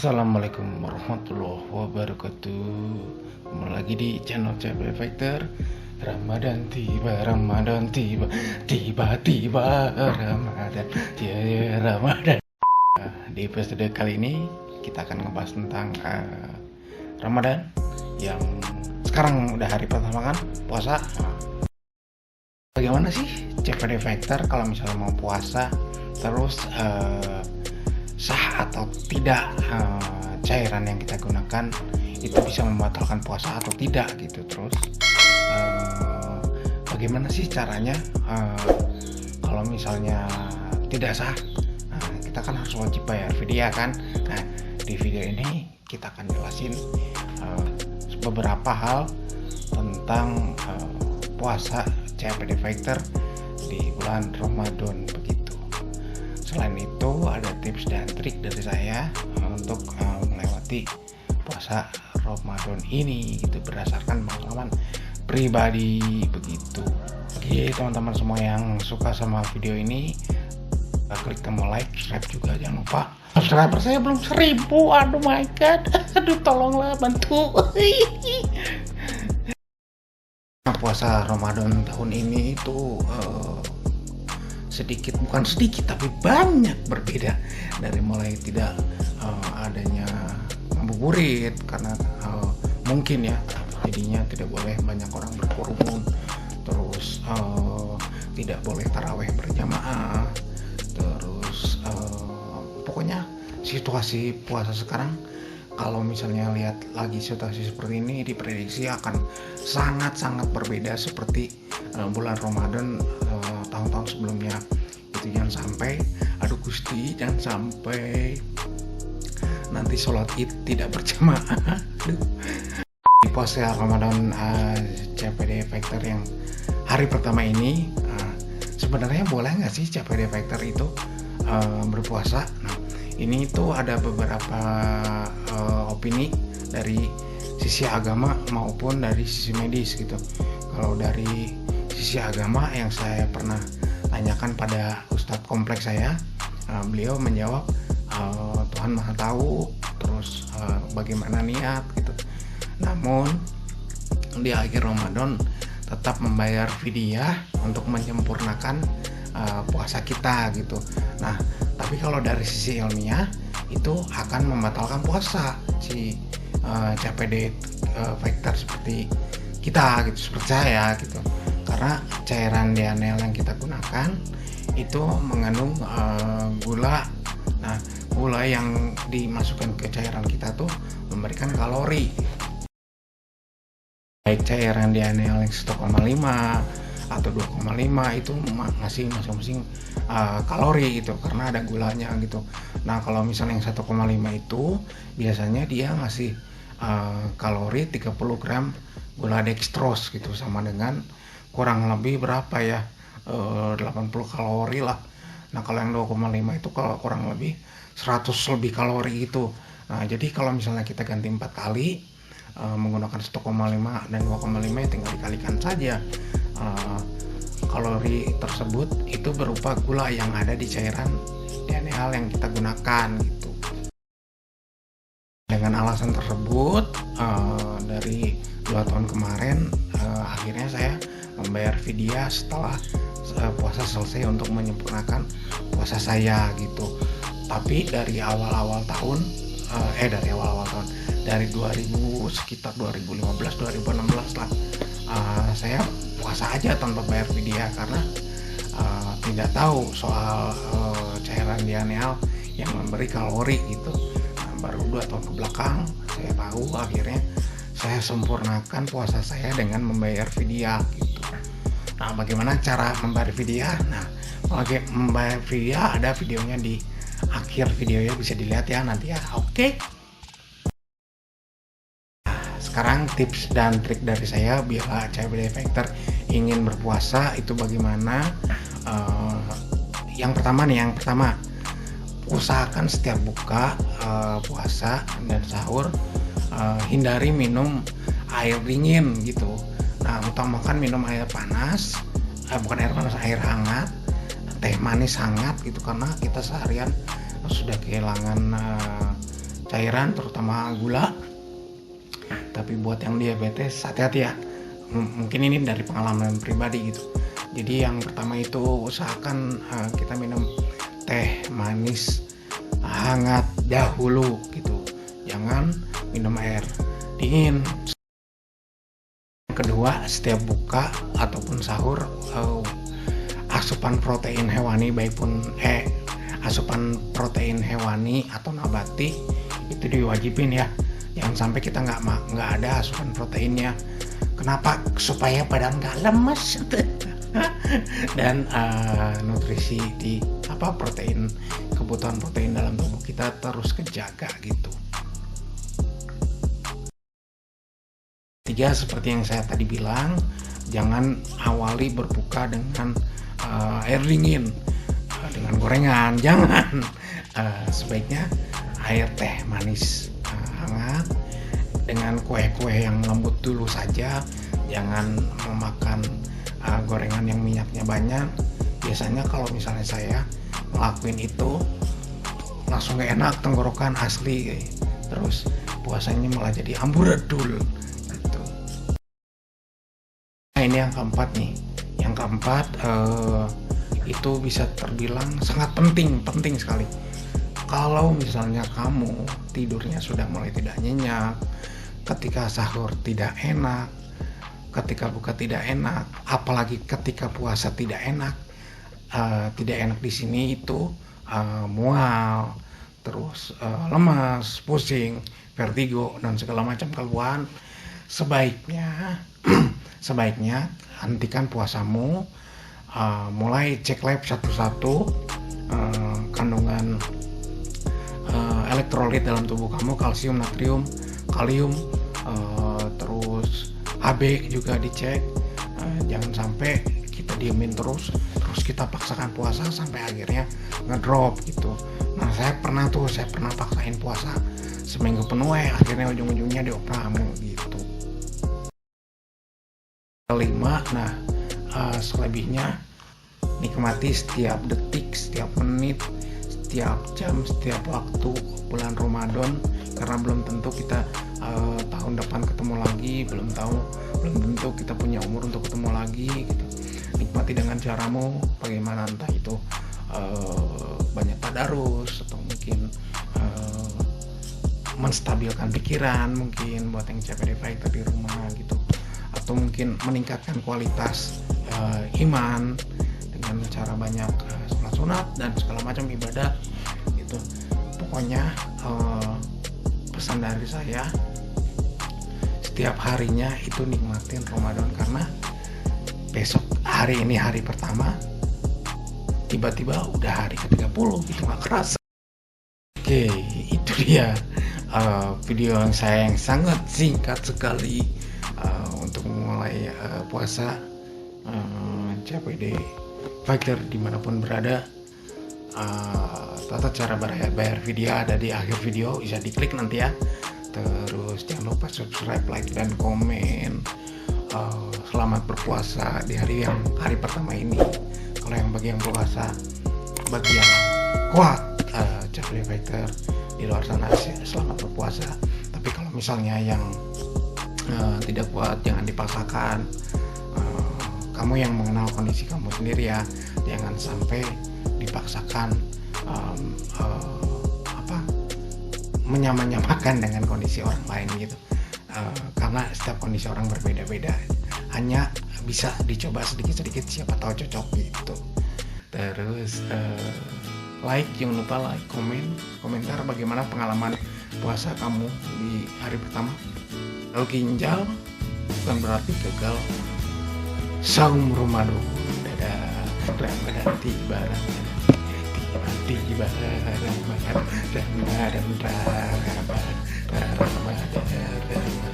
Assalamualaikum warahmatullahi wabarakatuh. Kembali lagi di channel CP Factor. Ramadan tiba, Ramadan tiba, tiba-tiba Ramadan, ya Ramadan. Di episode kali ini kita akan ngebahas tentang Ramadan yang sekarang udah hari pertama kan puasa. Bagaimana sih CPD Factor kalau misalnya mau puasa, terus sah atau tidak cairan yang kita gunakan itu bisa membatalkan puasa atau tidak gitu. Terus bagaimana sih caranya kalau misalnya tidak sah, kita kan harus wajib bayar fidyah kan. Nah, di video ini kita akan jelasin beberapa hal tentang puasa CPD Factor di bulan Ramadan begitu. Selain itu ada tips dan trik dari saya untuk melewati puasa Ramadan ini gitu berdasarkan pengalaman pribadi begitu. Oke teman-teman semua yang suka sama video ini, klik tombol like, subscribe juga, jangan lupa. Subscriber saya belum 1000, aduh my god, aduh tolonglah bantu. Puasa Ramadan tahun ini itu bukan sedikit tapi banyak berbeda, dari mulai tidak adanya ngabuburit karena mungkin ya jadinya tidak boleh banyak orang berkerumun, terus tidak boleh taraweh berjamaah, terus pokoknya situasi puasa sekarang kalau misalnya lihat lagi situasi seperti ini diprediksi akan sangat-sangat berbeda seperti bulan Ramadan tahun-tahun sebelumnya. Itu jangan sampai, aduh Gusti, jangan sampai nanti sholat id tidak berjamaah. Di puasa Ramadan CPD Factor yang hari pertama ini, sebenarnya boleh nggak sih CPD Factor itu berpuasa? Nah, ini itu ada beberapa opini dari sisi agama maupun dari sisi medis gitu. Kalau dari sisi agama yang saya pernah tanyakan pada Ustadz kompleks saya, beliau menjawab Tuhan Maha Tahu, terus bagaimana niat gitu. Namun di akhir Ramadan tetap membayar fidyah untuk menyempurnakan puasa kita gitu. Nah, tapi kalau dari sisi ilmiah itu akan membatalkan puasa si CPD Factor seperti kita gitu, seperti saya gitu. Karena cairan DNL yang kita gunakan itu mengandung gula. Nah, gula yang dimasukkan ke cairan kita tuh memberikan kalori. Baik cairan DNL yang 1,5 atau 2,5 itu ngasih masing-masing kalori gitu karena ada gulanya gitu. Nah, kalau misalnya yang 1,5 itu biasanya dia ngasih kalori 30 gram gula dextrose gitu, sama dengan kurang lebih berapa ya, 80 kalori lah. Nah, kalau yang 2,5 itu kalau kurang lebih 100 lebih kalori gitu. Nah, jadi kalau misalnya kita ganti 4 kali menggunakan 1,5 dan 2,5 ya tinggal dikalikan saja. Kalori tersebut itu berupa gula yang ada di cairan DNL yang kita gunakan gitu. Dengan alasan tersebut dari 2 tahun kemarin akhirnya saya membayar fidyah setelah puasa selesai untuk menyempurnakan puasa saya gitu. Tapi dari awal-awal tahun dari 2000 sekitar 2015 2016 lah, saya puasa aja tanpa bayar fidyah karena tidak tahu soal cairan DNL yang memberi kalori gitu. Nah, baru 2 tahun ke belakang saya tahu, akhirnya saya sempurnakan puasa saya dengan membayar fidyah gitu. Nah, bagaimana cara membayar fidyah? Nah, membayar fidyah ada videonya di akhir videonya, bisa dilihat ya nanti ya. Oke. Sekarang tips dan trik dari saya bila CPD Factor ingin berpuasa itu bagaimana. Yang pertama usahakan setiap buka puasa dan sahur hindari minum air dingin gitu. Nah, utamakan minum air panas, bukan air panas, air hangat. teh manis hangat gitu, karena kita seharian sudah kehilangan cairan terutama gula. Tapi buat yang diabetes hati-hati ya, mungkin ini dari pengalaman pribadi gitu. Jadi yang pertama itu usahakan kita minum teh manis hangat dahulu gitu, jangan minum air dingin. Kedua, setiap buka ataupun sahur asupan protein hewani asupan protein hewani atau nabati itu diwajibin ya. Jangan sampai kita nggak ada asupan proteinnya. Kenapa? Supaya badan nggak lemes dan nutrisi di protein, kebutuhan protein dalam tubuh kita terus kejaga gitu. Tiga, seperti yang saya tadi bilang, jangan awali berbuka dengan air dingin, dengan gorengan, jangan. Sebaiknya air teh manis hangat dengan kue-kue yang lembut dulu saja, jangan memakan gorengan yang minyaknya banyak. Biasanya kalau misalnya saya ngelakuin itu langsung gak enak tenggorokan asli, terus puasanya malah jadi amburadul gitu. Nah ini yang keempat nih, yang keempat itu bisa terbilang sangat penting sekali. Kalau misalnya kamu tidurnya sudah mulai tidak nyenyak, ketika sahur tidak enak, ketika buka tidak enak, apalagi ketika puasa tidak enak. Tidak enak di sini itu mual, terus lemas, pusing, vertigo dan segala macam keluhan. Sebaiknya hentikan puasamu, mulai cek lab satu-satu kandungan elektrolit dalam tubuh kamu, kalsium, natrium, kalium, terus AB juga dicek. Jangan sampai kita diemin terus kita paksakan puasa sampai akhirnya ngedrop gitu. Nah saya pernah paksain puasa seminggu penuh akhirnya ujung-ujungnya diopramu gitu. Kelima, selebihnya nikmati setiap detik, setiap menit, setiap jam, setiap waktu bulan Ramadan, karena belum tentu kita tahun depan ketemu lagi, belum tentu kita punya umur untuk ketemu lagi gitu. Nikmati dengan caramu bagaimana, entah itu banyak tadarus atau mungkin menstabilkan pikiran, mungkin buat yang CPD fighter di rumah gitu, atau mungkin meningkatkan kualitas iman dengan cara banyak sholat sunat dan segala macam ibadah gitu. Pokoknya pesan dari saya, setiap harinya itu nikmatin Ramadan, karena besok hari ini hari pertama, tiba-tiba udah hari ke-30 gitu, gak kerasa. Oke, itu dia video yang saya yang sangat singkat sekali untuk memulai puasa CPD fighter dimanapun berada. Tata cara bayar video ada di akhir video, bisa diklik nanti ya. Terus jangan lupa subscribe, like, dan komen. Selamat berpuasa di hari pertama ini. Kalau yang bagi yang puasa, bagi yang kuat CPD fighter di luar sana, selamat berpuasa. Tapi kalau misalnya yang tidak kuat, jangan dipaksakan. Kamu yang mengenal kondisi kamu sendiri ya, jangan sampai dipaksakan menyamakan dengan kondisi orang lain gitu. Karena setiap kondisi orang berbeda-beda, hanya bisa dicoba sedikit-sedikit, siapa tahu cocok gitu. Terus like, jangan lupa like, komentar bagaimana pengalaman puasa kamu di hari pertama. Kalau ginjal bukan berarti gagal saum Ramadan. Dadah, Ramadan tiba, Ramadan